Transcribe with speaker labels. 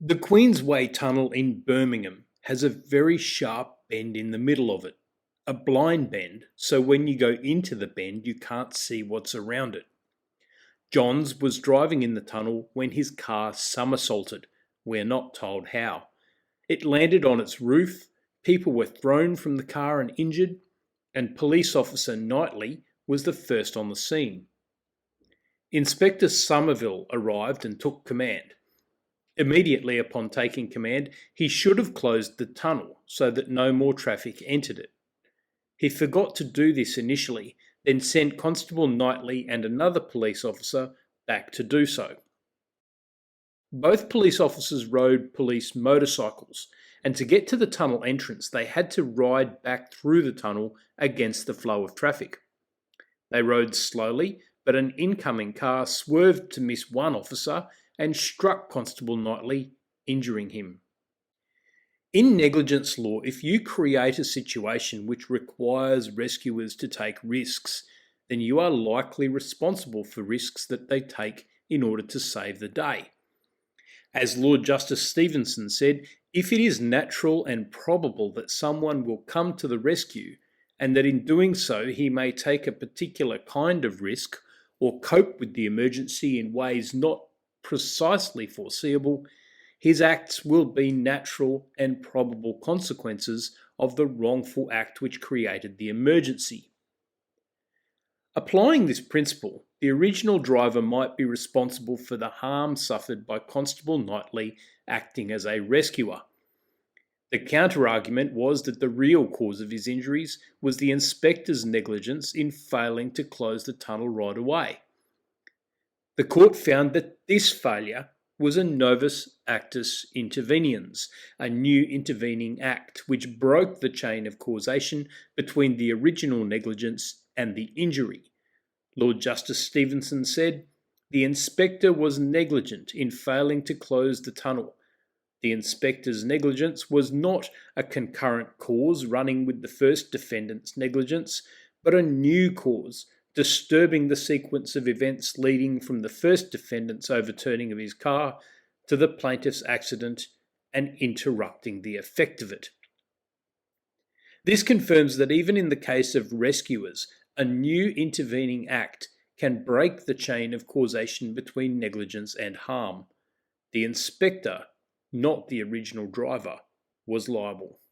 Speaker 1: The Queensway Tunnel in Birmingham has a very sharp bend in the middle of it, a blind bend, so when you go into the bend you can't see what's around it. Johns was driving in the tunnel when his car somersaulted, we're not told how. It landed on its roof, people were thrown from the car and injured, and police officer Knightley was the first on the scene. Inspector Somerville arrived and took command. Immediately upon taking command, he should have closed the tunnel so that no more traffic entered it. He forgot to do this initially, then sent Constable Knightley and another police officer back to do so. Both police officers rode police motorcycles, and to get to the tunnel entrance they had to ride back through the tunnel against the flow of traffic. They rode slowly, but an incoming car swerved to miss one officer and struck Constable Knightley, injuring him. In negligence law, if you create a situation which requires rescuers to take risks, then you are likely responsible for risks that they take in order to save the day. As Lord Justice Stevenson said, if it is natural and probable that someone will come to the rescue, and that in doing so he may take a particular kind of risk or cope with the emergency in ways not precisely foreseeable, his acts will be natural and probable consequences of the wrongful act which created the emergency. Applying this principle, the original driver might be responsible for the harm suffered by Constable Knightley acting as a rescuer. The counter-argument was that the real cause of his injuries was the inspector's negligence in failing to close the tunnel right away. The court found that this failure was a Novus actus interveniens, a new intervening act which broke the chain of causation between the original negligence and the injury. Lord Justice Stevenson said, "The inspector was negligent in failing to close the tunnel. The inspector's negligence was not a concurrent cause running with the first defendant's negligence, but a new cause, disturbing the sequence of events leading from the first defendant's overturning of his car to the plaintiff's accident and interrupting the effect of it." This confirms that even in the case of rescuers, a new intervening act can break the chain of causation between negligence and harm. The inspector, not the original driver, was liable.